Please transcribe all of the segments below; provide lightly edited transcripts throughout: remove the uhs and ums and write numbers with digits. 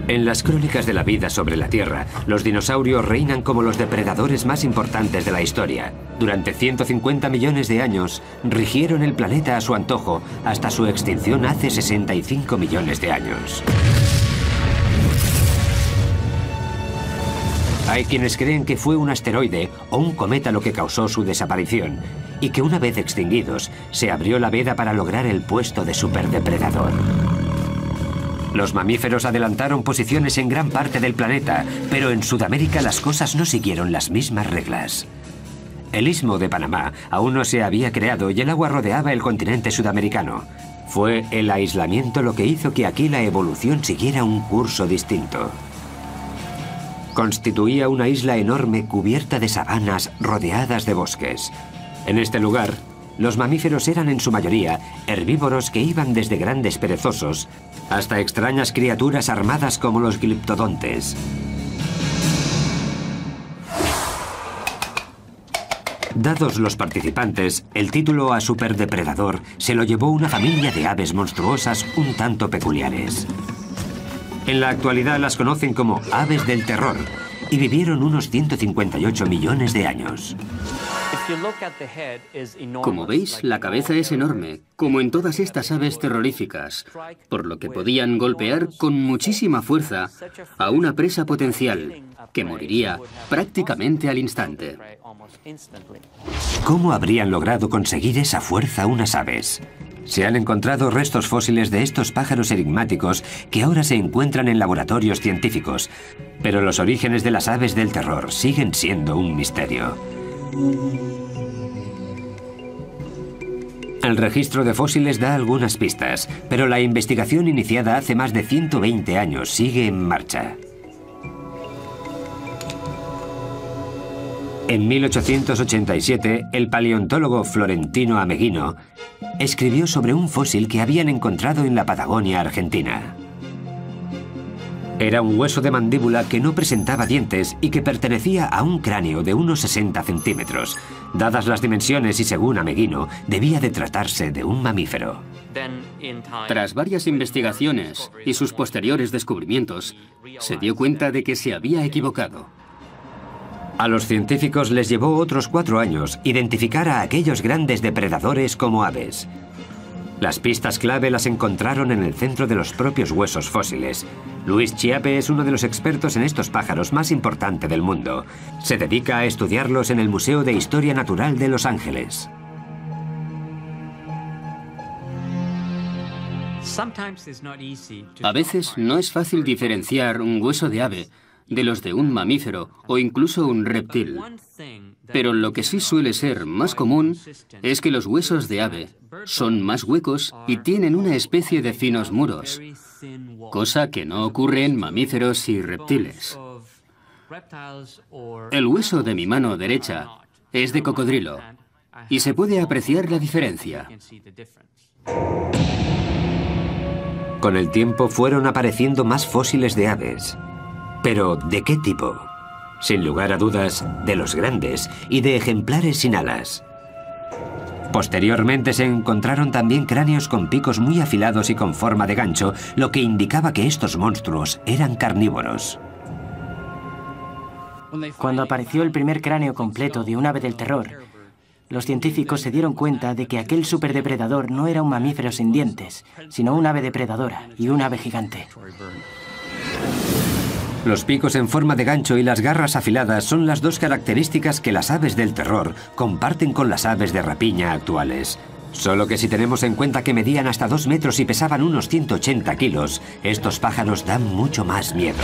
En las crónicas de la vida sobre la Tierra, los dinosaurios reinan como los depredadores más importantes de la historia. Durante 150 millones de años, rigieron el planeta a su antojo hasta su extinción hace 65 millones de años. Hay quienes creen que fue un asteroide o un cometa lo que causó su desaparición, y que una vez extinguidos, se abrió la veda para lograr el puesto de superdepredador. Los mamíferos adelantaron posiciones en gran parte del planeta, pero en Sudamérica las cosas no siguieron las mismas reglas. El Istmo de Panamá aún no se había creado y el agua rodeaba el continente sudamericano. Fue el aislamiento lo que hizo que aquí la evolución siguiera un curso distinto. Constituía una isla enorme cubierta de sabanas rodeadas de bosques. En este lugar, los mamíferos eran en su mayoría herbívoros que iban desde grandes perezosos hasta extrañas criaturas armadas como los gliptodontes. Dados los participantes, el título a superdepredador se lo llevó una familia de aves monstruosas un tanto peculiares. En la actualidad las conocen como aves del terror y vivieron unos 158 millones de años. Como veis, la cabeza es enorme, como en todas estas aves terroríficas, por lo que podían golpear con muchísima fuerza a una presa potencial, que moriría prácticamente al instante. ¿Cómo habrían logrado conseguir esa fuerza unas aves? Se han encontrado restos fósiles de estos pájaros enigmáticos que ahora se encuentran en laboratorios científicos, pero los orígenes de las aves del terror siguen siendo un misterio. El registro de fósiles da algunas pistas, pero la investigación iniciada hace más de 120 años sigue en marcha. En 1887, el paleontólogo Florentino Ameghino escribió sobre un fósil que habían encontrado en la Patagonia argentina. Era un hueso de mandíbula que no presentaba dientes y que pertenecía a un cráneo de unos 60 centímetros. Dadas las dimensiones y según Ameghino, debía de tratarse de un mamífero. Tras varias investigaciones y sus posteriores descubrimientos, se dio cuenta de que se había equivocado. A los científicos les llevó otros 4 años identificar a aquellos grandes depredadores como aves. Las pistas clave las encontraron en el centro de los propios huesos fósiles. Luis Chiappe es uno de los expertos en estos pájaros más importante del mundo. Se dedica a estudiarlos en el Museo de Historia Natural de Los Ángeles. A veces no es fácil diferenciar un hueso de ave de los de un mamífero o incluso un reptil. Pero lo que sí suele ser más común es que los huesos de ave son más huecos y tienen una especie de finos muros, cosa que no ocurre en mamíferos y reptiles. El hueso de mi mano derecha es de cocodrilo y se puede apreciar la diferencia. Con el tiempo fueron apareciendo más fósiles de aves. ¿Pero de qué tipo? Sin lugar a dudas, de los grandes y de ejemplares sin alas. Posteriormente se encontraron también cráneos con picos muy afilados y con forma de gancho, lo que indicaba que estos monstruos eran carnívoros. Cuando apareció el primer cráneo completo de un ave del terror, los científicos se dieron cuenta de que aquel superdepredador no era un mamífero sin dientes, sino un ave depredadora y un ave gigante. Los picos en forma de gancho y las garras afiladas son las dos características que las aves del terror comparten con las aves de rapiña actuales. Solo que si tenemos en cuenta que medían hasta 2 metros y pesaban unos 180 kilos, estos pájaros dan mucho más miedo.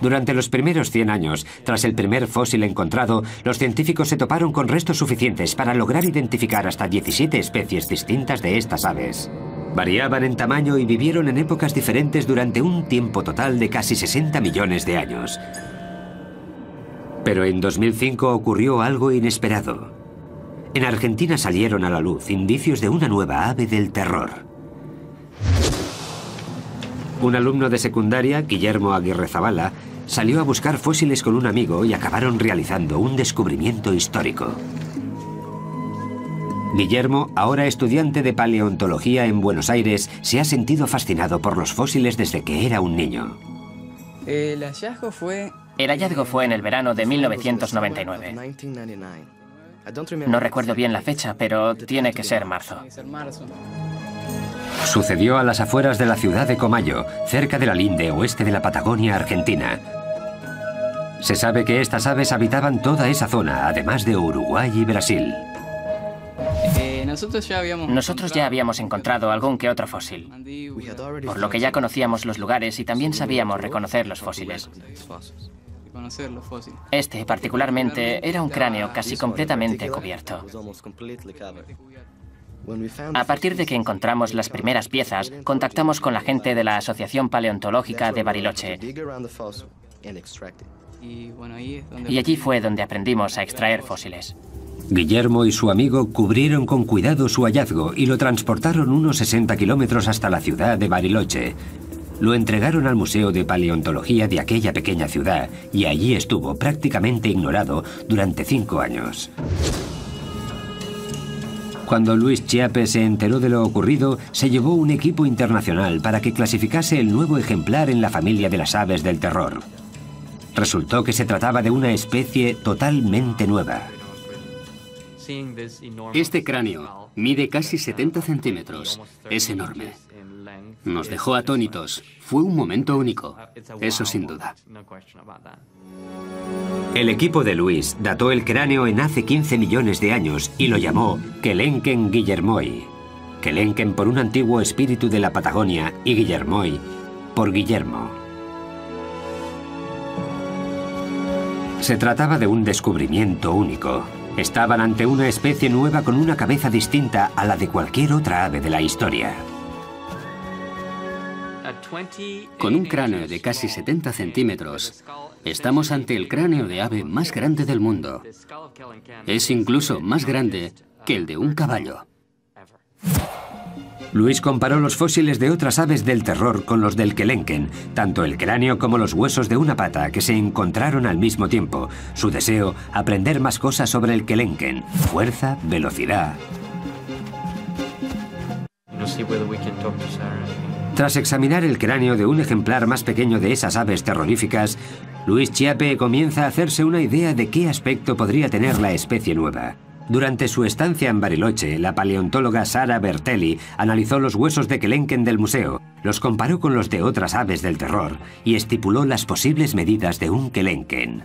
Durante los primeros 100 años, tras el primer fósil encontrado, los científicos se toparon con restos suficientes para lograr identificar hasta 17 especies distintas de estas aves. Variaban en tamaño y vivieron en épocas diferentes durante un tiempo total de casi 60 millones de años. Pero en 2005 ocurrió algo inesperado. En Argentina salieron a la luz indicios de una nueva ave del terror. Un alumno de secundaria, Guillermo Aguirrezabala, salió a buscar fósiles con un amigo y acabaron realizando un descubrimiento histórico. Guillermo, ahora estudiante de paleontología en Buenos Aires, se ha sentido fascinado por los fósiles desde que era un niño. El hallazgo fue en el verano de 1999. No recuerdo bien la fecha, pero tiene que ser marzo. Sucedió a las afueras de la ciudad de Comayo, cerca de la linde oeste de la Patagonia Argentina. Se sabe que estas aves habitaban toda esa zona, además de Uruguay y Brasil. Nosotros ya habíamos encontrado algún que otro fósil, por lo que ya conocíamos los lugares y también sabíamos reconocer los fósiles. Este, particularmente, era un cráneo casi completamente cubierto. A partir de que encontramos las primeras piezas, contactamos con la gente de la Asociación Paleontológica de Bariloche. Y allí fue donde aprendimos a extraer fósiles. Guillermo y su amigo cubrieron con cuidado su hallazgo y lo transportaron unos 60 kilómetros hasta la ciudad de Bariloche. Lo entregaron al Museo de Paleontología de aquella pequeña ciudad y allí estuvo prácticamente ignorado durante 5 años. Cuando Luis Chiappe se enteró de lo ocurrido, se llevó un equipo internacional para que clasificase el nuevo ejemplar en la familia de las aves del terror. Resultó que se trataba de una especie totalmente nueva. Este cráneo mide casi 70 centímetros. Es enorme. Nos dejó atónitos. Fue un momento único. Eso sin duda. El equipo de Luis dató el cráneo en hace 15 millones de años y lo llamó Kelenken guillermoi. Kelenken por un antiguo espíritu de la Patagonia y Guillermoi por Guillermo. Se trataba de un descubrimiento único. Estaban ante una especie nueva con una cabeza distinta a la de cualquier otra ave de la historia. Con un cráneo de casi 70 centímetros, estamos ante el cráneo de ave más grande del mundo. Es incluso más grande que el de un caballo. Luis comparó los fósiles de otras aves del terror con los del Kelenken, tanto el cráneo como los huesos de una pata que se encontraron al mismo tiempo. Su deseo, aprender más cosas sobre el Kelenken, fuerza, velocidad. Tras examinar el cráneo de un ejemplar más pequeño de esas aves terroríficas, Luis Chiappe comienza a hacerse una idea de qué aspecto podría tener la especie nueva. Durante su estancia en Bariloche, la paleontóloga Sara Bertelli analizó los huesos de Kelenken del museo, los comparó con los de otras aves del terror y estipuló las posibles medidas de un Kelenken.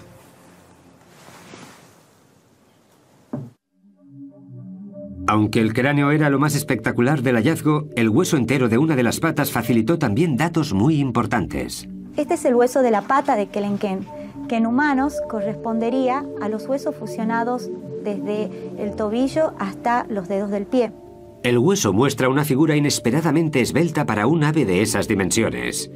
Aunque el cráneo era lo más espectacular del hallazgo, el hueso entero de una de las patas facilitó también datos muy importantes. Este es el hueso de la pata de Kelenken, que en humanos correspondería a los huesos fusionados desde el tobillo hasta los dedos del pie. El hueso muestra una figura inesperadamente esbelta para un ave de esas dimensiones.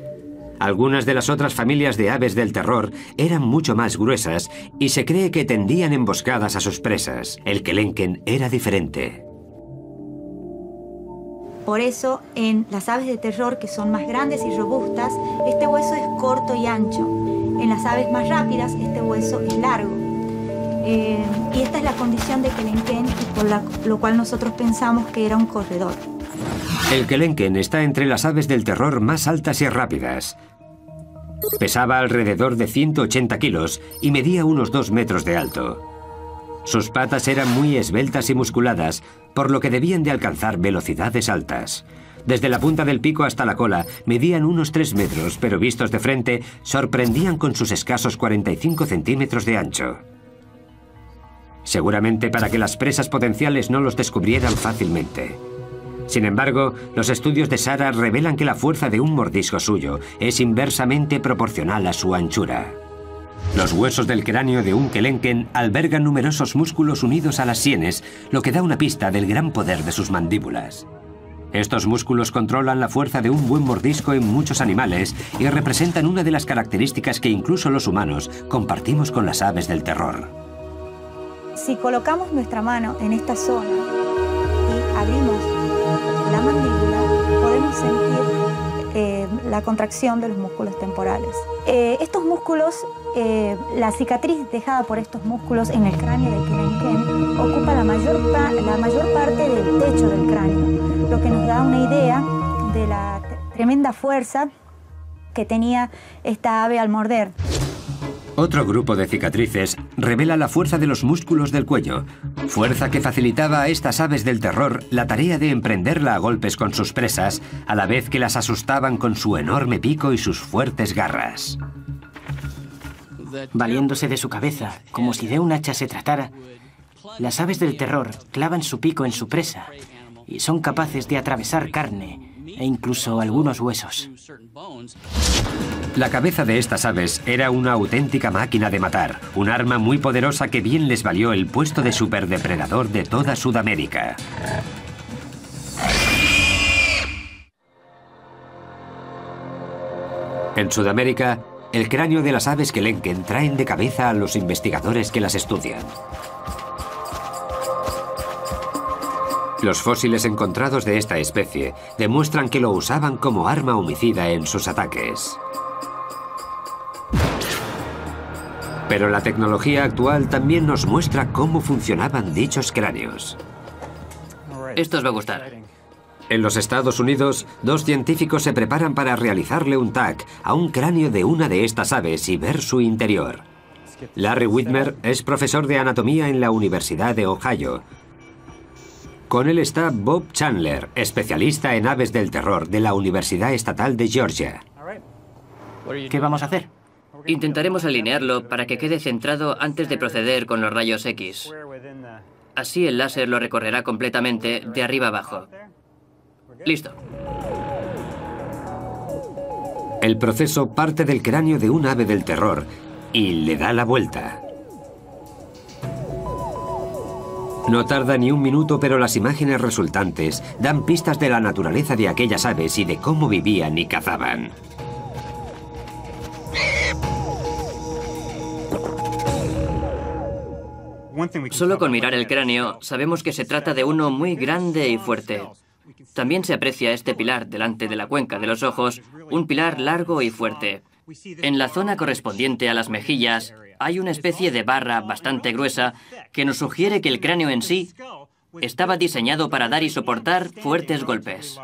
Algunas de las otras familias de aves del terror eran mucho más gruesas y se cree que tendían emboscadas a sus presas. El Kelenken era diferente. Por eso, en las aves de terror, que son más grandes y robustas, este hueso es corto y ancho. En las aves más rápidas, este hueso es largo. Y esta es la condición de Kelenken, y por lo cual nosotros pensamos que era un corredor. El Kelenken está entre las aves del terror más altas y rápidas. Pesaba alrededor de 180 kilos y medía unos 2 metros de alto. Sus patas eran muy esbeltas y musculadas, por lo que debían de alcanzar velocidades altas. Desde la punta del pico hasta la cola medían unos 3 metros, pero vistos de frente sorprendían con sus escasos 45 centímetros de ancho. Seguramente para que las presas potenciales no los descubrieran fácilmente. Sin embargo, los estudios de Sara revelan que la fuerza de un mordisco suyo es inversamente proporcional a su anchura. Los huesos del cráneo de un Kelenken albergan numerosos músculos unidos a las sienes, lo que da una pista del gran poder de sus mandíbulas. Estos músculos controlan la fuerza de un buen mordisco en muchos animales y representan una de las características que incluso los humanos compartimos con las aves del terror. Si colocamos nuestra mano en esta zona y abrimos la mandíbula, podemos sentir la contracción de los músculos temporales. Estos músculos, la cicatriz dejada por estos músculos en el cráneo de Kelenken ocupa la mayor parte del techo del cráneo, lo que nos da una idea de la tremenda fuerza que tenía esta ave al morder. Otro grupo de cicatrices revela la fuerza de los músculos del cuello, fuerza que facilitaba a estas aves del terror la tarea de emprenderla a golpes con sus presas, a la vez que las asustaban con su enorme pico y sus fuertes garras. Valiéndose de su cabeza, como si de un hacha se tratara, las aves del terror clavan su pico en su presa y son capaces de atravesar carne e incluso algunos huesos. La cabeza de estas aves era una auténtica máquina de matar, un arma muy poderosa que bien les valió el puesto de superdepredador de toda Sudamérica. En Sudamérica, el cráneo de las aves Kelenken traen de cabeza a los investigadores que las estudian. Los fósiles encontrados de esta especie demuestran que lo usaban como arma homicida en sus ataques. Pero la tecnología actual también nos muestra cómo funcionaban dichos cráneos. Esto os va a gustar. En los Estados Unidos, 2 científicos se preparan para realizarle un TAC a un cráneo de una de estas aves y ver su interior. Larry Whitmer es profesor de anatomía en la Universidad de Ohio. Con él está Bob Chandler, especialista en aves del terror de la Universidad Estatal de Georgia. ¿Qué vamos a hacer? Intentaremos alinearlo para que quede centrado antes de proceder con los rayos X. Así el láser lo recorrerá completamente de arriba abajo. Listo. El proceso parte del cráneo de un ave del terror y le da la vuelta. No tarda ni un minuto, pero las imágenes resultantes dan pistas de la naturaleza de aquellas aves y de cómo vivían y cazaban. Solo con mirar el cráneo sabemos que se trata de uno muy grande y fuerte. También se aprecia este pilar delante de la cuenca de los ojos, un pilar largo y fuerte. En la zona correspondiente a las mejillas hay una especie de barra bastante gruesa que nos sugiere que el cráneo en sí estaba diseñado para dar y soportar fuertes golpes.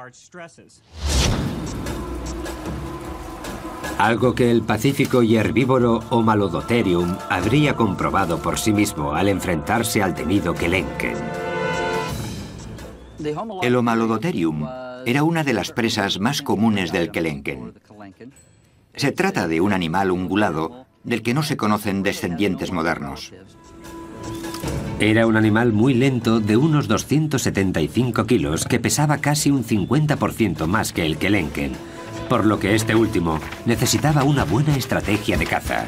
Algo que el pacífico y herbívoro Homalodotherium habría comprobado por sí mismo al enfrentarse al temido Kelenken. El Homalodotherium era una de las presas más comunes del Kelenken. Se trata de un animal ungulado del que no se conocen descendientes modernos. Era un animal muy lento de unos 275 kilos que pesaba casi un 50% más que el Kelenken, por lo que este último necesitaba una buena estrategia de caza.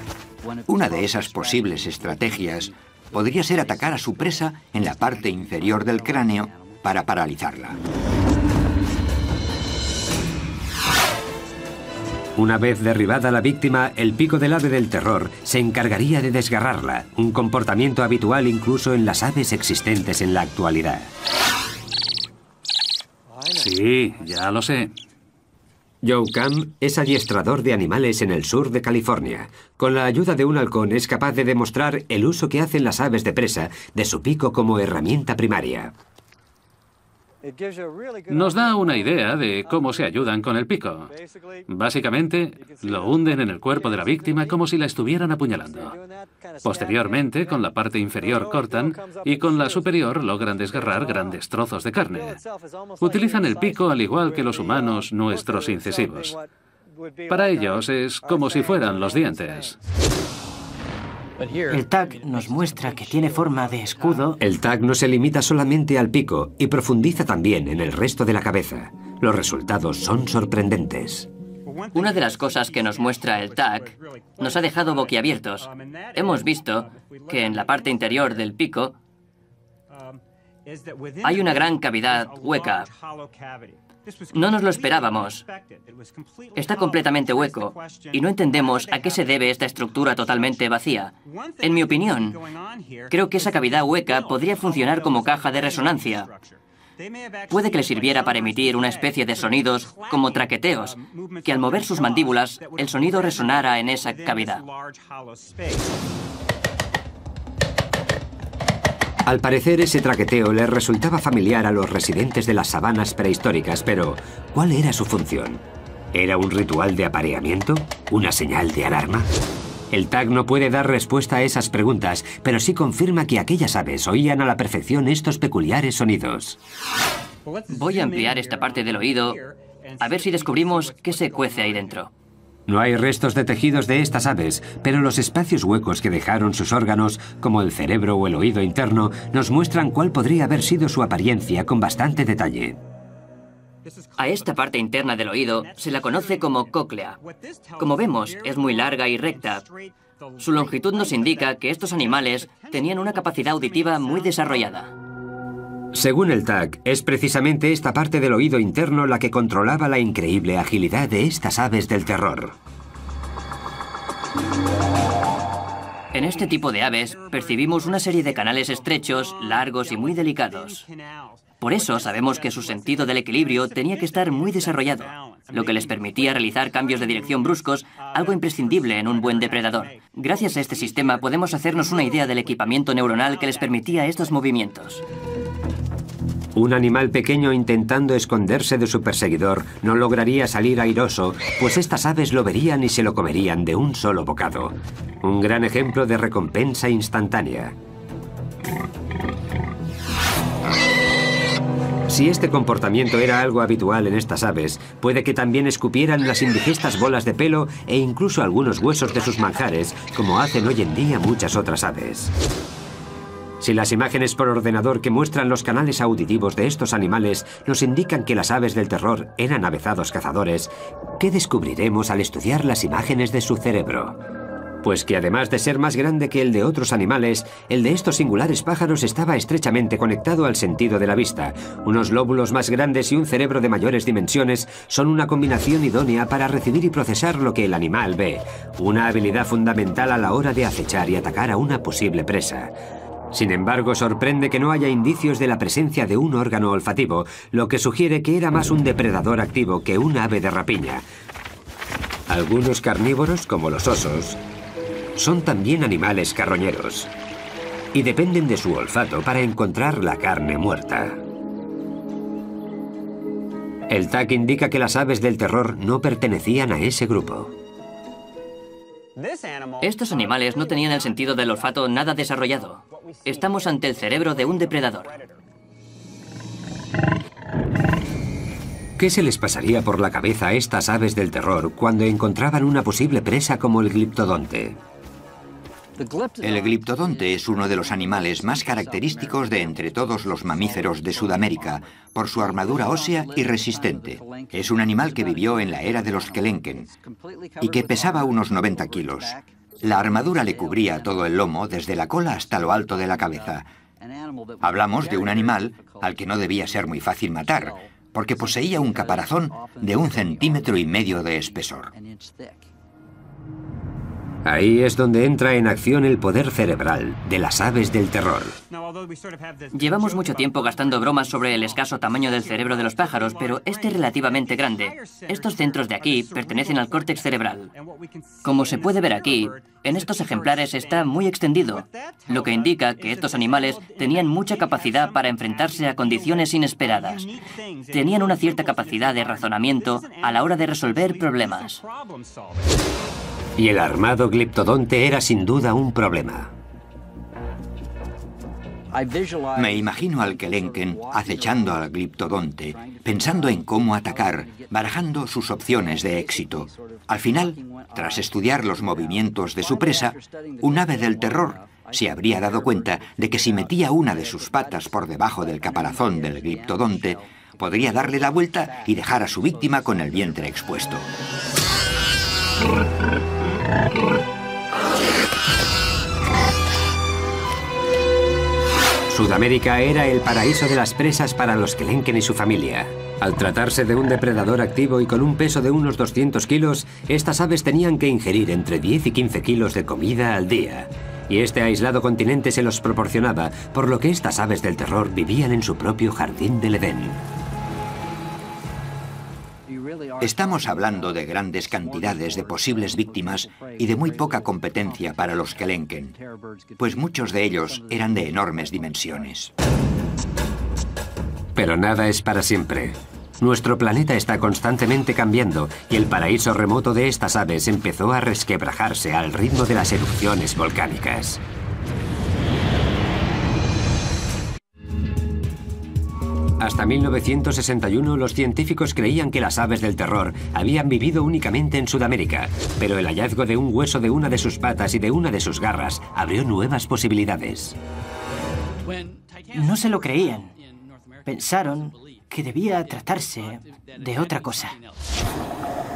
Una de esas posibles estrategias podría ser atacar a su presa en la parte inferior del cráneo para paralizarla. Una vez derribada la víctima, el pico del ave del terror se encargaría de desgarrarla, un comportamiento habitual incluso en las aves existentes en la actualidad. Sí, ya lo sé. Joe Camp es adiestrador de animales en el sur de California. Con la ayuda de un halcón es capaz de demostrar el uso que hacen las aves de presa de su pico como herramienta primaria. Nos da una idea de cómo se ayudan con el pico. Básicamente, lo hunden en el cuerpo de la víctima como si la estuvieran apuñalando. Posteriormente, con la parte inferior cortan y con la superior logran desgarrar grandes trozos de carne. Utilizan el pico al igual que los humanos nuestros incisivos. Para ellos es como si fueran los dientes. El TAC nos muestra que tiene forma de escudo. El TAC no se limita solamente al pico y profundiza también en el resto de la cabeza. Los resultados son sorprendentes. Una de las cosas que nos muestra el TAC nos ha dejado boquiabiertos. Hemos visto que en la parte interior del pico hay una gran cavidad hueca. No nos lo esperábamos. Está completamente hueco y no entendemos a qué se debe esta estructura totalmente vacía. En mi opinión, creo que esa cavidad hueca podría funcionar como caja de resonancia. Puede que le sirviera para emitir una especie de sonidos como traqueteos, que al mover sus mandíbulas, el sonido resonara en esa cavidad. Al parecer, ese traqueteo les resultaba familiar a los residentes de las sabanas prehistóricas, pero ¿cuál era su función? ¿Era un ritual de apareamiento? ¿Una señal de alarma? El TAC no puede dar respuesta a esas preguntas, pero sí confirma que aquellas aves oían a la perfección estos peculiares sonidos. Voy a ampliar esta parte del oído a ver si descubrimos qué se cuece ahí dentro. No hay restos de tejidos de estas aves, pero los espacios huecos que dejaron sus órganos, como el cerebro o el oído interno, nos muestran cuál podría haber sido su apariencia con bastante detalle. A esta parte interna del oído se la conoce como cóclea. Como vemos, es muy larga y recta. Su longitud nos indica que estos animales tenían una capacidad auditiva muy desarrollada. Según el TAC, es precisamente esta parte del oído interno la que controlaba la increíble agilidad de estas aves del terror. En este tipo de aves percibimos una serie de canales estrechos, largos y muy delicados. Por eso sabemos que su sentido del equilibrio tenía que estar muy desarrollado, lo que les permitía realizar cambios de dirección bruscos, algo imprescindible en un buen depredador. Gracias a este sistema podemos hacernos una idea del equipamiento neuronal que les permitía estos movimientos. Un animal pequeño intentando esconderse de su perseguidor no lograría salir airoso, pues estas aves lo verían y se lo comerían de un solo bocado. Un gran ejemplo de recompensa instantánea. Si este comportamiento era algo habitual en estas aves, puede que también escupieran las indigestas bolas de pelo e incluso algunos huesos de sus manjares, como hacen hoy en día muchas otras aves. Si las imágenes por ordenador que muestran los canales auditivos de estos animales nos indican que las aves del terror eran avezados cazadores, ¿qué descubriremos al estudiar las imágenes de su cerebro? Pues que además de ser más grande que el de otros animales, el de estos singulares pájaros estaba estrechamente conectado al sentido de la vista. Unos lóbulos más grandes y un cerebro de mayores dimensiones son una combinación idónea para recibir y procesar lo que el animal ve, una habilidad fundamental a la hora de acechar y atacar a una posible presa. Sin embargo, sorprende que no haya indicios de la presencia de un órgano olfativo, lo que sugiere que era más un depredador activo que un ave de rapiña. Algunos carnívoros, como los osos, son también animales carroñeros y dependen de su olfato para encontrar la carne muerta. El TAC indica que las aves del terror no pertenecían a ese grupo. Estos animales no tenían el sentido del olfato nada desarrollado. Estamos ante el cerebro de un depredador. ¿Qué se les pasaría por la cabeza a estas aves del terror cuando encontraban una posible presa como el gliptodonte? El gliptodonte es uno de los animales más característicos de entre todos los mamíferos de Sudamérica, por su armadura ósea y resistente. Es un animal que vivió en la era de los Kelenken y que pesaba unos 90 kilos. La armadura le cubría todo el lomo, desde la cola hasta lo alto de la cabeza. Hablamos de un animal al que no debía ser muy fácil matar, porque poseía un caparazón de 1,5 centímetros de espesor. Ahí es donde entra en acción el poder cerebral de las aves del terror. Llevamos mucho tiempo gastando bromas sobre el escaso tamaño del cerebro de los pájaros, pero este es relativamente grande. Estos centros de aquí pertenecen al córtex cerebral. Como se puede ver aquí, en estos ejemplares está muy extendido, lo que indica que estos animales tenían mucha capacidad para enfrentarse a condiciones inesperadas. Tenían una cierta capacidad de razonamiento a la hora de resolver problemas. Y el armado gliptodonte era sin duda un problema. Me imagino al Kelenken acechando al gliptodonte, pensando en cómo atacar, barajando sus opciones de éxito. Al final, tras estudiar los movimientos de su presa, un ave del terror se habría dado cuenta de que si metía una de sus patas por debajo del caparazón del gliptodonte, podría darle la vuelta y dejar a su víctima con el vientre expuesto. Sudamérica era el paraíso de las presas para los Kelenken y su familia. Al tratarse de un depredador activo y con un peso de unos 200 kilos, estas aves tenían que ingerir entre 10 y 15 kilos de comida al día. Y este aislado continente se los proporcionaba, por lo que estas aves del terror vivían en su propio jardín del Edén. Estamos hablando de grandes cantidades de posibles víctimas y de muy poca competencia para los Kelenken, pues muchos de ellos eran de enormes dimensiones. Pero nada es para siempre. Nuestro planeta está constantemente cambiando y el paraíso remoto de estas aves empezó a resquebrajarse al ritmo de las erupciones volcánicas. Hasta 1961 los científicos creían que las aves del terror habían vivido únicamente en Sudamérica, pero el hallazgo de un hueso de una de sus patas y de una de sus garras abrió nuevas posibilidades. No se lo creían. Pensaron que debía tratarse de otra cosa.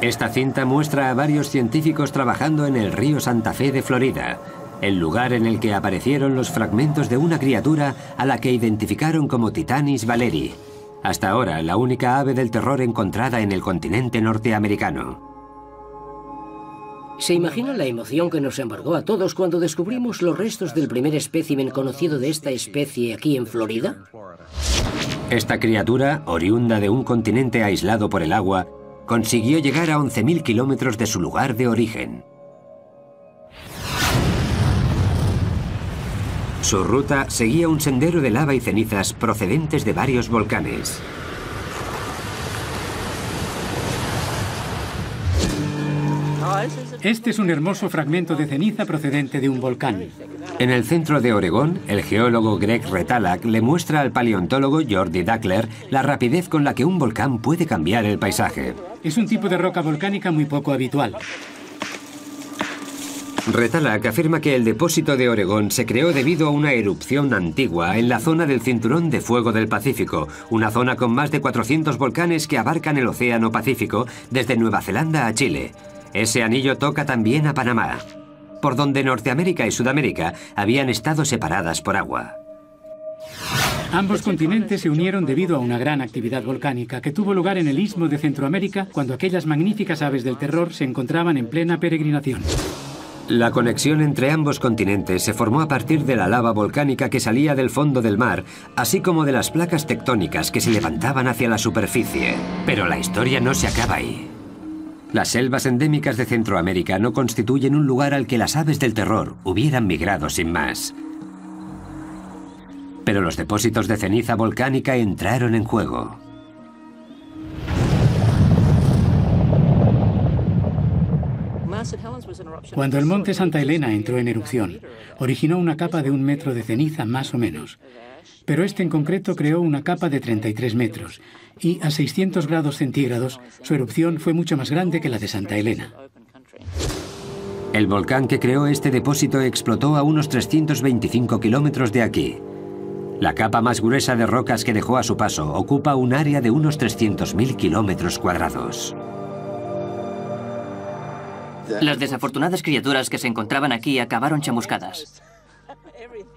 Esta cinta muestra a varios científicos trabajando en el río Santa Fe de Florida, el lugar en el que aparecieron los fragmentos de una criatura a la que identificaron como Titanis valeri, hasta ahora la única ave del terror encontrada en el continente norteamericano. ¿Se imagina la emoción que nos embargó a todos cuando descubrimos los restos del primer espécimen conocido de esta especie aquí en Florida? Esta criatura, oriunda de un continente aislado por el agua, consiguió llegar a 11.000 kilómetros de su lugar de origen. Su ruta seguía un sendero de lava y cenizas procedentes de varios volcanes. Este es un hermoso fragmento de ceniza procedente de un volcán. En el centro de Oregón, el geólogo Greg Retalak le muestra al paleontólogo Jordi Dackler la rapidez con la que un volcán puede cambiar el paisaje. Es un tipo de roca volcánica muy poco habitual. Retalak afirma que el depósito de Oregón se creó debido a una erupción antigua en la zona del Cinturón de Fuego del Pacífico, una zona con más de 400 volcanes que abarcan el Océano Pacífico desde Nueva Zelanda a Chile. Ese anillo toca también a Panamá, por donde Norteamérica y Sudamérica habían estado separadas por agua. Ambos continentes se unieron debido a una gran actividad volcánica que tuvo lugar en el Istmo de Centroamérica cuando aquellas magníficas aves del terror se encontraban en plena peregrinación. La conexión entre ambos continentes se formó a partir de la lava volcánica que salía del fondo del mar, así como de las placas tectónicas que se levantaban hacia la superficie. Pero la historia no se acaba ahí. Las selvas endémicas de Centroamérica no constituyen un lugar al que las aves del terror hubieran migrado sin más. Pero los depósitos de ceniza volcánica entraron en juego. Cuando el monte Santa Elena entró en erupción, originó una capa de 1 metro de ceniza más o menos. Pero este en concreto creó una capa de 33 metros y a 600 grados centígrados su erupción fue mucho más grande que la de Santa Elena. El volcán que creó este depósito explotó a unos 325 kilómetros de aquí. La capa más gruesa de rocas que dejó a su paso ocupa un área de unos 300.000 kilómetros cuadrados. Las desafortunadas criaturas que se encontraban aquí acabaron chamuscadas.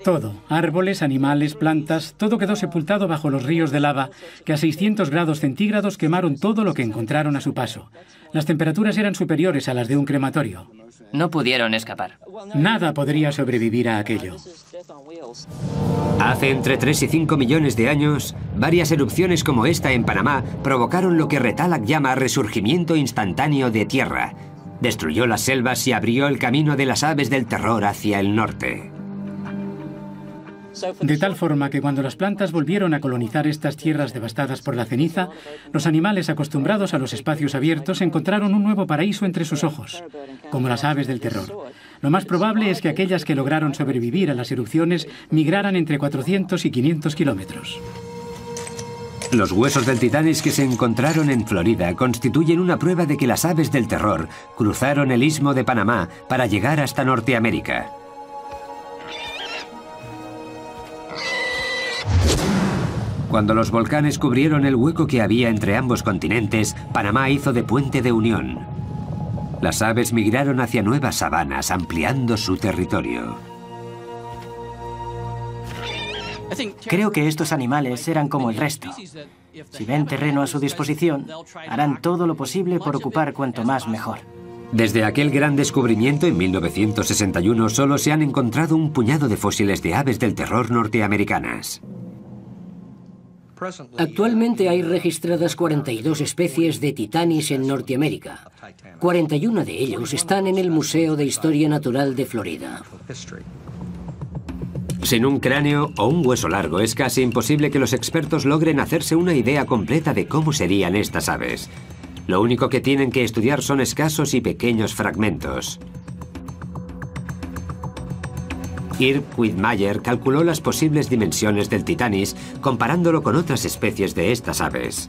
Todo, árboles, animales, plantas, todo quedó sepultado bajo los ríos de lava que a 600 grados centígrados quemaron todo lo que encontraron a su paso. Las temperaturas eran superiores a las de un crematorio. No pudieron escapar. Nada podría sobrevivir a aquello. Hace entre 3 y 5 millones de años, varias erupciones como esta en Panamá provocaron lo que Retalak llama resurgimiento instantáneo de tierra. Destruyó las selvas y abrió el camino de las aves del terror hacia el norte. De tal forma que cuando las plantas volvieron a colonizar estas tierras devastadas por la ceniza, los animales acostumbrados a los espacios abiertos encontraron un nuevo paraíso entre sus ojos, como las aves del terror. Lo más probable es que aquellas que lograron sobrevivir a las erupciones migraran entre 400 y 500 kilómetros. Los huesos del Titanis que se encontraron en Florida constituyen una prueba de que las aves del terror cruzaron el Istmo de Panamá para llegar hasta Norteamérica. Cuando los volcanes cubrieron el hueco que había entre ambos continentes, Panamá hizo de puente de unión. Las aves migraron hacia nuevas sabanas, ampliando su territorio. Creo que estos animales eran como el resto. Si ven terreno a su disposición, harán todo lo posible por ocupar cuanto más mejor. Desde aquel gran descubrimiento en 1961 solo se han encontrado un puñado de fósiles de aves del terror norteamericanas. Actualmente hay registradas 42 especies de Titanis en Norteamérica. 41 de ellos están en el Museo de Historia Natural de Florida. Sin un cráneo o un hueso largo, es casi imposible que los expertos logren hacerse una idea completa de cómo serían estas aves. Lo único que tienen que estudiar son escasos y pequeños fragmentos. Irv Quagmire calculó las posibles dimensiones del Titanis comparándolo con otras especies de estas aves.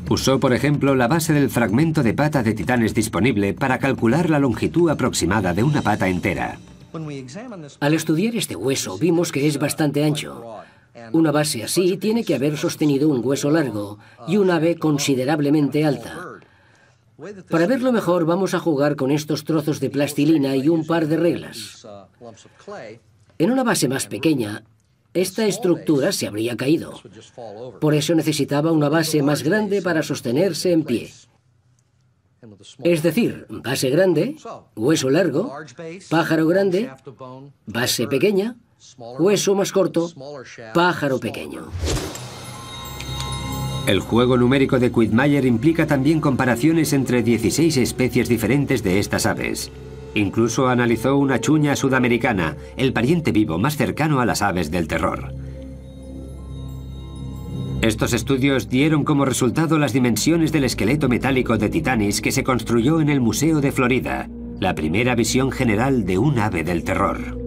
Usó, por ejemplo, la base del fragmento de pata de Titanes disponible para calcular la longitud aproximada de una pata entera. Al estudiar este hueso vimos que es bastante ancho. Una base así tiene que haber sostenido un hueso largo y un ave considerablemente alta. Para verlo mejor vamos a jugar con estos trozos de plastilina y un par de reglas. En una base más pequeña, esta estructura se habría caído. Por eso necesitaba una base más grande para sostenerse en pie. Es decir, base grande, hueso largo, pájaro grande, base pequeña, hueso más corto, pájaro pequeño. El juego numérico de Quagmire implica también comparaciones entre 16 especies diferentes de estas aves. Incluso analizó una chuña sudamericana, el pariente vivo más cercano a las aves del terror. Estos estudios dieron como resultado las dimensiones del esqueleto metálico de Titanis que se construyó en el Museo de Florida, la primera visión general de un ave del terror.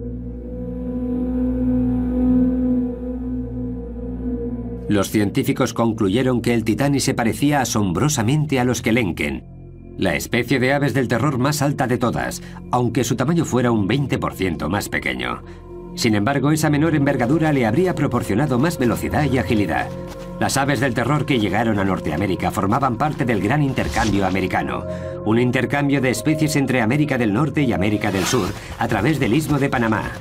Los científicos concluyeron que el Titanis se parecía asombrosamente a los Kelenken, la especie de aves del terror más alta de todas, aunque su tamaño fuera un 20% más pequeño. Sin embargo, esa menor envergadura le habría proporcionado más velocidad y agilidad. Las aves del terror que llegaron a Norteamérica formaban parte del Gran Intercambio Americano, un intercambio de especies entre América del Norte y América del Sur a través del Istmo de Panamá.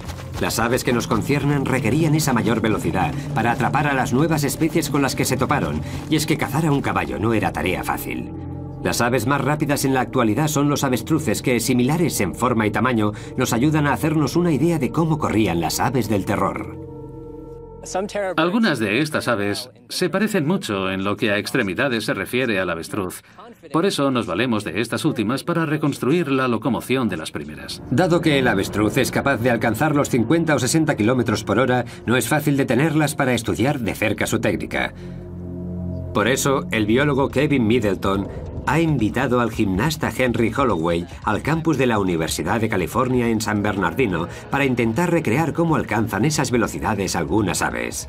Las aves que nos conciernen requerían esa mayor velocidad para atrapar a las nuevas especies con las que se toparon, y es que cazar a un caballo no era tarea fácil. Las aves más rápidas en la actualidad son los avestruces que, similares en forma y tamaño, nos ayudan a hacernos una idea de cómo corrían las aves del terror. Algunas de estas aves se parecen mucho en lo que a extremidades se refiere al avestruz. Por eso nos valemos de estas últimas para reconstruir la locomoción de las primeras. Dado que el avestruz es capaz de alcanzar los 50 o 60 kilómetros por hora, no es fácil detenerlas para estudiar de cerca su técnica. Por eso, el biólogo Kevin Middleton ha invitado al gimnasta Henry Holloway al campus de la Universidad de California en San Bernardino para intentar recrear cómo alcanzan esas velocidades algunas aves.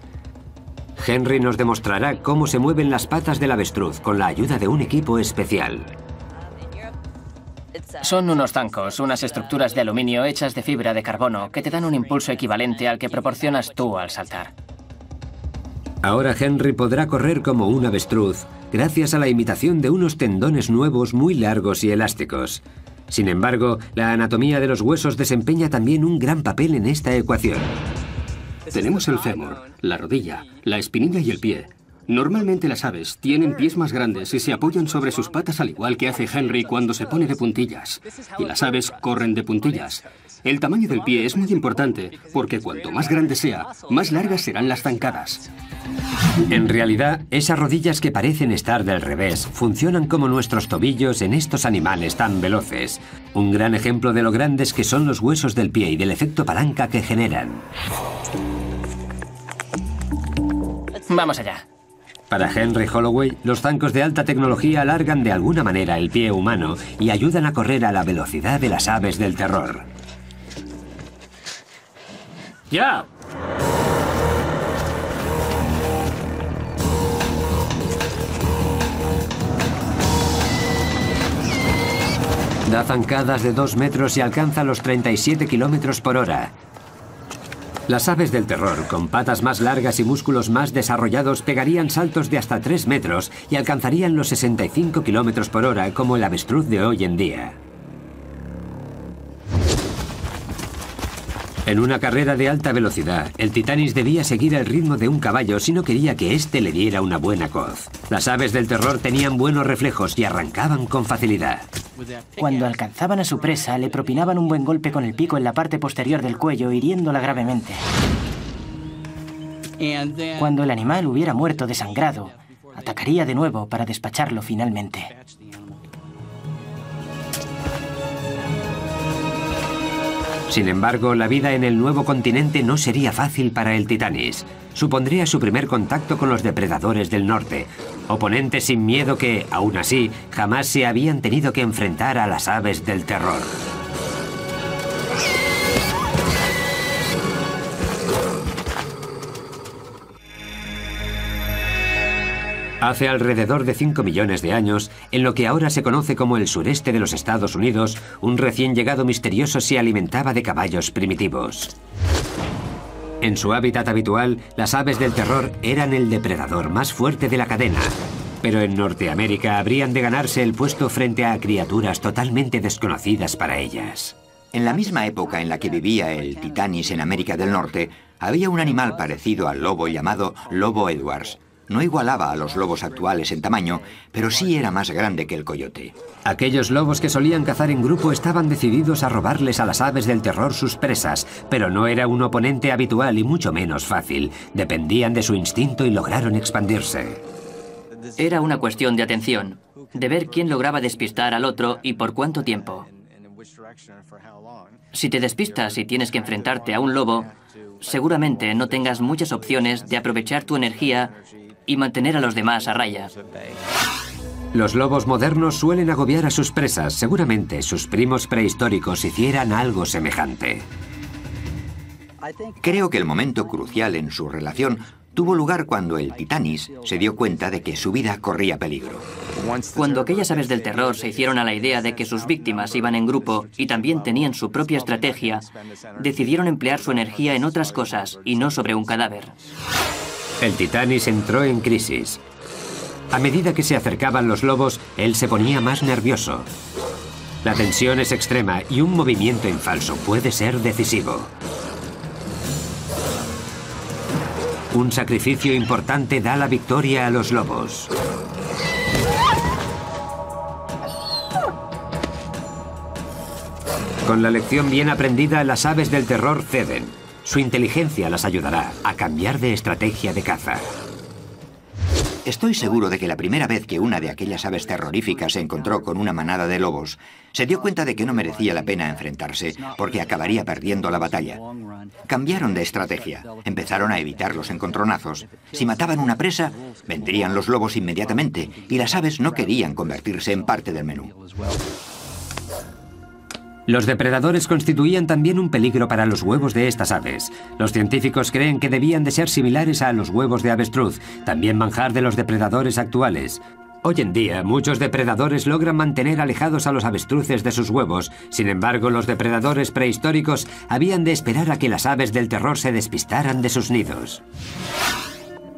Henry nos demostrará cómo se mueven las patas del avestruz con la ayuda de un equipo especial. Son unos zancos, unas estructuras de aluminio hechas de fibra de carbono que te dan un impulso equivalente al que proporcionas tú al saltar. Ahora Henry podrá correr como un avestruz, gracias a la imitación de unos tendones nuevos muy largos y elásticos. Sin embargo, la anatomía de los huesos desempeña también un gran papel en esta ecuación. Tenemos el fémur, la rodilla, la espinilla y el pie. Normalmente las aves tienen pies más grandes y se apoyan sobre sus patas al igual que hace Henry cuando se pone de puntillas. Y las aves corren de puntillas. El tamaño del pie es muy importante porque cuanto más grande sea, más largas serán las zancadas. En realidad, esas rodillas que parecen estar del revés funcionan como nuestros tobillos en estos animales tan veloces. Un gran ejemplo de lo grandes que son los huesos del pie y del efecto palanca que generan. Vamos allá. Para Henry Holloway, los zancos de alta tecnología alargan de alguna manera el pie humano y ayudan a correr a la velocidad de las aves del terror. ¡Ya! Da zancadas de 2 metros y alcanza los 37 kilómetros por hora. Las aves del terror, con patas más largas y músculos más desarrollados, pegarían saltos de hasta 3 metros y alcanzarían los 65 kilómetros por hora como el avestruz de hoy en día. En una carrera de alta velocidad, el Titanis debía seguir el ritmo de un caballo si no quería que éste le diera una buena coz. Las aves del terror tenían buenos reflejos y arrancaban con facilidad. Cuando alcanzaban a su presa, le propinaban un buen golpe con el pico en la parte posterior del cuello, hiriéndola gravemente. Cuando el animal hubiera muerto desangrado, atacaría de nuevo para despacharlo finalmente. Sin embargo, la vida en el nuevo continente no sería fácil para el Titanis. Supondría su primer contacto con los depredadores del norte, oponentes sin miedo que, aún así, jamás se habían tenido que enfrentar a las aves del terror. Hace alrededor de 5 millones de años, en lo que ahora se conoce como el sureste de los Estados Unidos, un recién llegado misterioso se alimentaba de caballos primitivos. En su hábitat habitual, las aves del terror eran el depredador más fuerte de la cadena, pero en Norteamérica habrían de ganarse el puesto frente a criaturas totalmente desconocidas para ellas. En la misma época en la que vivía el Titanis en América del Norte, había un animal parecido al lobo llamado lobo Edwards. No igualaba a los lobos actuales en tamaño, pero sí era más grande que el coyote. Aquellos lobos que solían cazar en grupo estaban decididos a robarles a las aves del terror sus presas, pero no era un oponente habitual y mucho menos fácil. Dependían de su instinto y lograron expandirse. Era una cuestión de atención, de ver quién lograba despistar al otro y por cuánto tiempo. Si te despistas y tienes que enfrentarte a un lobo, seguramente no tengas muchas opciones de aprovechar tu energía y mantener a los demás a raya. Los lobos modernos suelen agobiar a sus presas. Seguramente sus primos prehistóricos hicieran algo semejante. Creo que el momento crucial en su relación tuvo lugar cuando el Titanis se dio cuenta de que su vida corría peligro. Cuando aquellas aves del terror se hicieron a la idea de que sus víctimas iban en grupo y también tenían su propia estrategia, decidieron emplear su energía en otras cosas y no sobre un cadáver. El Titanis entró en crisis. A medida que se acercaban los lobos, él se ponía más nervioso. La tensión es extrema y un movimiento en falso puede ser decisivo. Un sacrificio importante da la victoria a los lobos. Con la lección bien aprendida, las aves del terror ceden. Su inteligencia las ayudará a cambiar de estrategia de caza. Estoy seguro de que la primera vez que una de aquellas aves terroríficas se encontró con una manada de lobos, se dio cuenta de que no merecía la pena enfrentarse porque acabaría perdiendo la batalla. Cambiaron de estrategia, empezaron a evitar los encontronazos. Si mataban una presa, vendrían los lobos inmediatamente y las aves no querían convertirse en parte del menú. Los depredadores constituían también un peligro para los huevos de estas aves. Los científicos creen que debían de ser similares a los huevos de avestruz, también manjar de los depredadores actuales. Hoy en día, muchos depredadores logran mantener alejados a los avestruces de sus huevos. Sin embargo, los depredadores prehistóricos habían de esperar a que las aves del terror se despistaran de sus nidos.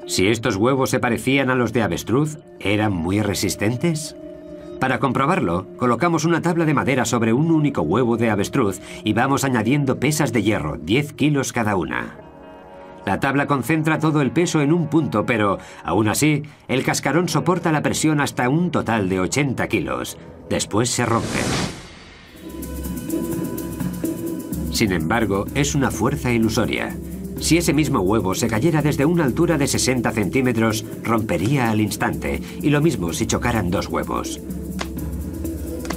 Si estos huevos se parecían a los de avestruz, ¿eran muy resistentes? Para comprobarlo, colocamos una tabla de madera sobre un único huevo de avestruz y vamos añadiendo pesas de hierro, 10 kilos cada una. La tabla concentra todo el peso en un punto, pero, aún así, el cascarón soporta la presión hasta un total de 80 kilos. Después se rompe. Sin embargo, es una fuerza ilusoria. Si ese mismo huevo se cayera desde una altura de 60 centímetros, rompería al instante, y lo mismo si chocaran dos huevos.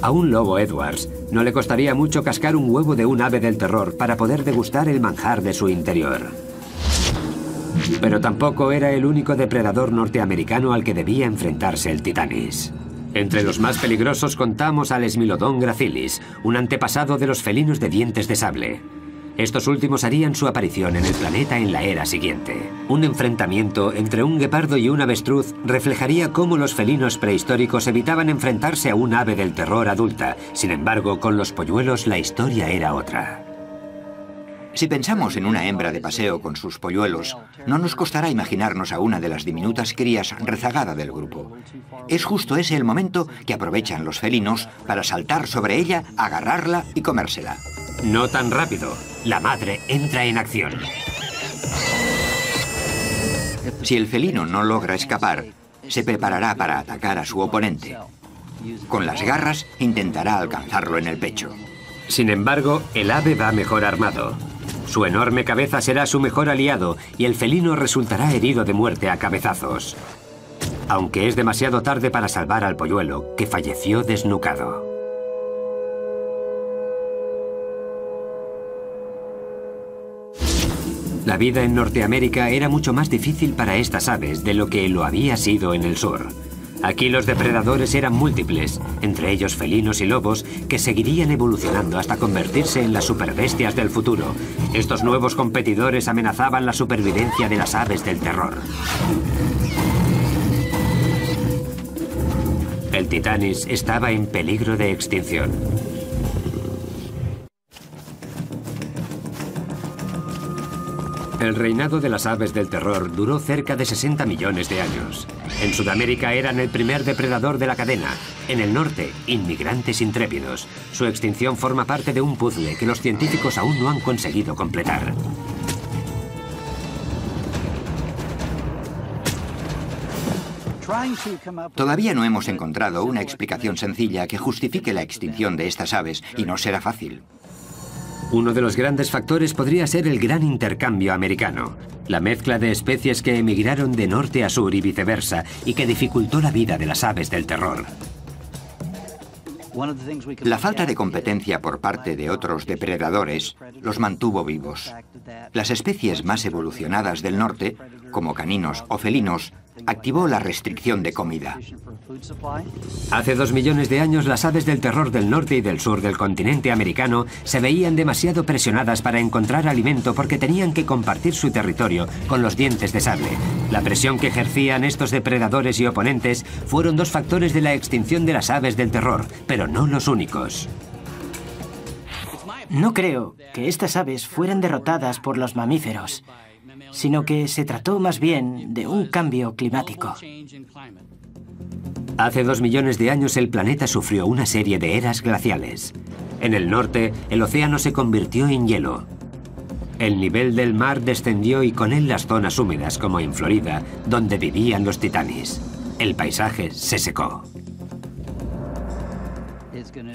A un lobo Edwards no le costaría mucho cascar un huevo de un ave del terror para poder degustar el manjar de su interior. Pero tampoco era el único depredador norteamericano al que debía enfrentarse el Titanis. Entre los más peligrosos contamos al Smilodon gracilis, un antepasado de los felinos de dientes de sable. Estos últimos harían su aparición en el planeta en la era siguiente. Un enfrentamiento entre un guepardo y un avestruz reflejaría cómo los felinos prehistóricos evitaban enfrentarse a un ave del terror adulta. Sin embargo, con los polluelos la historia era otra. Si pensamos en una hembra de paseo con sus polluelos, no nos costará imaginarnos a una de las diminutas crías rezagada del grupo. Es justo ese el momento que aprovechan los felinos para saltar sobre ella, agarrarla y comérsela. No tan rápido. La madre entra en acción. Si el felino no logra escapar, se preparará para atacar a su oponente. Con las garras intentará alcanzarlo en el pecho. Sin embargo, el ave va mejor armado. Su enorme cabeza será su mejor aliado y el felino resultará herido de muerte a cabezazos. Aunque es demasiado tarde para salvar al polluelo, que falleció desnucado. La vida en Norteamérica era mucho más difícil para estas aves de lo que lo había sido en el sur. Aquí los depredadores eran múltiples, entre ellos felinos y lobos, que seguirían evolucionando hasta convertirse en las superbestias del futuro. Estos nuevos competidores amenazaban la supervivencia de las aves del terror. El Titanis estaba en peligro de extinción. El reinado de las aves del terror duró cerca de 60 millones de años. En Sudamérica eran el primer depredador de la cadena. En el norte, inmigrantes intrépidos. Su extinción forma parte de un puzzle que los científicos aún no han conseguido completar. Todavía no hemos encontrado una explicación sencilla que justifique la extinción de estas aves, y no será fácil. Uno de los grandes factores podría ser el gran intercambio americano, la mezcla de especies que emigraron de norte a sur y viceversa, y que dificultó la vida de las aves del terror. La falta de competencia por parte de otros depredadores los mantuvo vivos. Las especies más evolucionadas del norte, como caninos o felinos, activó la restricción de comida. Hace 2 millones de años, las aves del terror del norte y del sur del continente americano se veían demasiado presionadas para encontrar alimento porque tenían que compartir su territorio con los dientes de sable. La presión que ejercían estos depredadores y oponentes fueron 2 factores de la extinción de las aves del terror, pero no los únicos. No creo que estas aves fueran derrotadas por los mamíferos, sino que se trató más bien de un cambio climático. Hace 2 millones de años el planeta sufrió una serie de eras glaciales. En el norte, el océano se convirtió en hielo. El nivel del mar descendió y con él las zonas húmedas, como en Florida, donde vivían los titanis. El paisaje se secó.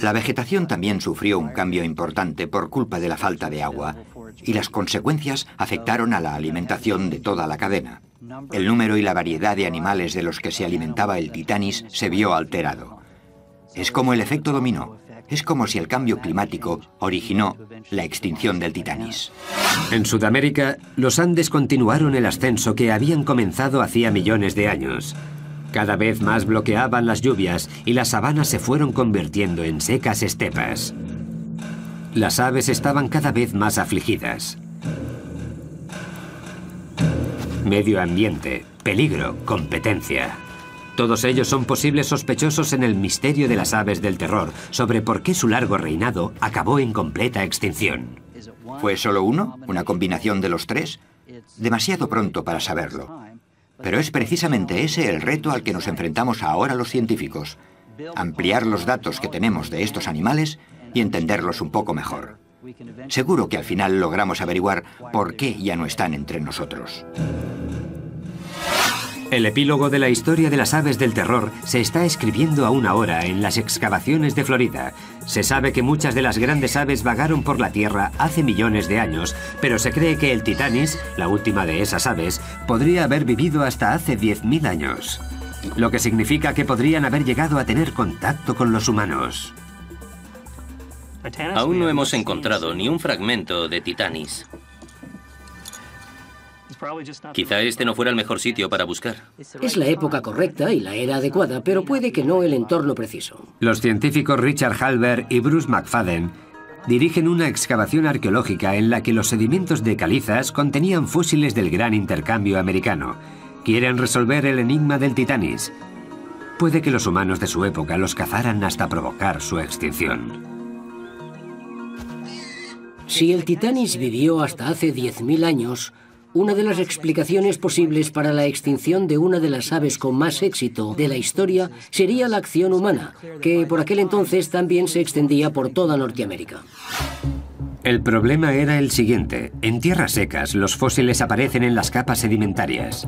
La vegetación también sufrió un cambio importante por culpa de la falta de agua, y las consecuencias afectaron a la alimentación de toda la cadena. El número y la variedad de animales de los que se alimentaba el Titanis se vio alterado. Es como el efecto dominó. Es como si el cambio climático originó la extinción del Titanis. En Sudamérica, los Andes continuaron el ascenso que habían comenzado hacía millones de años. Cada vez más bloqueaban las lluvias y las sabanas se fueron convirtiendo en secas estepas. Las aves estaban cada vez más afligidas. Medio ambiente, peligro, competencia. Todos ellos son posibles sospechosos en el misterio de las aves del terror sobre por qué su largo reinado acabó en completa extinción. ¿Fue solo uno? ¿Una combinación de los 3? Demasiado pronto para saberlo. Pero es precisamente ese el reto al que nos enfrentamos ahora los científicos. Ampliar los datos que tenemos de estos animales y entenderlos un poco mejor. Seguro que al final logramos averiguar por qué ya no están entre nosotros. El epílogo de la historia de las aves del terror se está escribiendo aún ahora en las excavaciones de Florida. Se sabe que muchas de las grandes aves vagaron por la Tierra hace millones de años, pero se cree que el Titanis, la última de esas aves, podría haber vivido hasta hace 10.000 años. Lo que significa que podrían haber llegado a tener contacto con los humanos. Aún no hemos encontrado ni un fragmento de Titanis. Quizá este no fuera el mejor sitio para buscar. Es la época correcta y la era adecuada, pero puede que no el entorno preciso. Los científicos Richard Halber y Bruce McFadden dirigen una excavación arqueológica en la que los sedimentos de calizas contenían fósiles del gran intercambio americano. Quieren resolver el enigma del Titanis. Puede que los humanos de su época los cazaran hasta provocar su extinción. Si el Titanis vivió hasta hace 10.000 años, una de las explicaciones posibles para la extinción de una de las aves con más éxito de la historia sería la acción humana, que por aquel entonces también se extendía por toda Norteamérica. El problema era el siguiente. En tierras secas, los fósiles aparecen en las capas sedimentarias.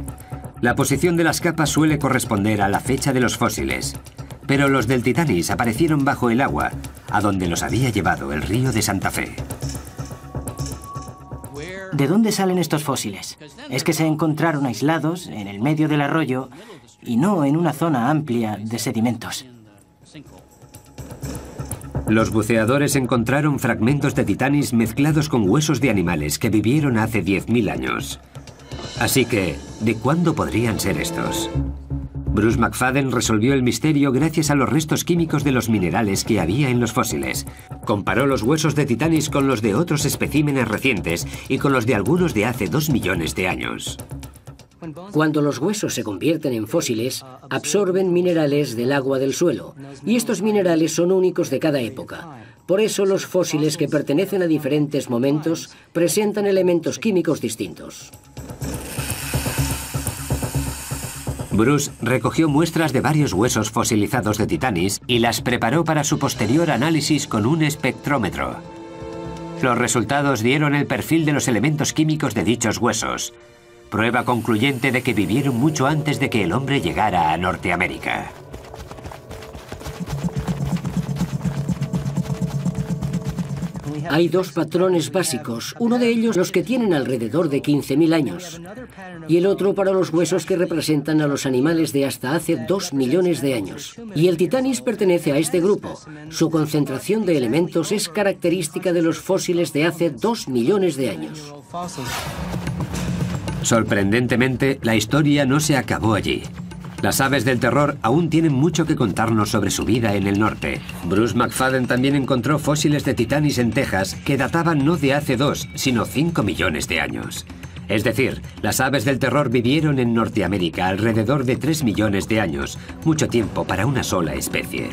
La posición de las capas suele corresponder a la fecha de los fósiles. Pero los del Titanis aparecieron bajo el agua, a donde los había llevado el río de Santa Fe. ¿De dónde salen estos fósiles? Es que se encontraron aislados en el medio del arroyo y no en una zona amplia de sedimentos. Los buceadores encontraron fragmentos de Titanis mezclados con huesos de animales que vivieron hace 10.000 años. Así que, ¿de cuándo podrían ser estos? Bruce McFadden resolvió el misterio gracias a los restos químicos de los minerales que había en los fósiles. Comparó los huesos de Titanis con los de otros especímenes recientes y con los de algunos de hace 2 millones de años. Cuando los huesos se convierten en fósiles, absorben minerales del agua del suelo, y estos minerales son únicos de cada época. Por eso los fósiles que pertenecen a diferentes momentos presentan elementos químicos distintos. Bruce recogió muestras de varios huesos fosilizados de Titanis y las preparó para su posterior análisis con un espectrómetro. Los resultados dieron el perfil de los elementos químicos de dichos huesos, prueba concluyente de que vivieron mucho antes de que el hombre llegara a Norteamérica. Hay dos patrones básicos, uno de ellos los que tienen alrededor de 15.000 años, y el otro para los huesos que representan a los animales de hasta hace 2 millones de años. Y el Titanis pertenece a este grupo. Su concentración de elementos es característica de los fósiles de hace 2 millones de años. Sorprendentemente, la historia no se acabó allí. Las aves del terror aún tienen mucho que contarnos sobre su vida en el norte. Bruce McFadden también encontró fósiles de Titanis en Texas que databan no de hace 2, sino 5 millones de años. Es decir, las aves del terror vivieron en Norteamérica alrededor de 3 millones de años, mucho tiempo para una sola especie.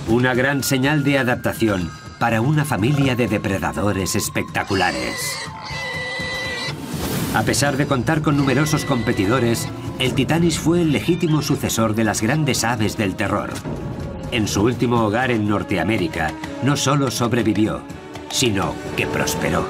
Una gran señal de adaptación para una familia de depredadores espectaculares. A pesar de contar con numerosos competidores, el Titanis fue el legítimo sucesor de las grandes aves del terror. En su último hogar en Norteamérica, no solo sobrevivió, sino que prosperó.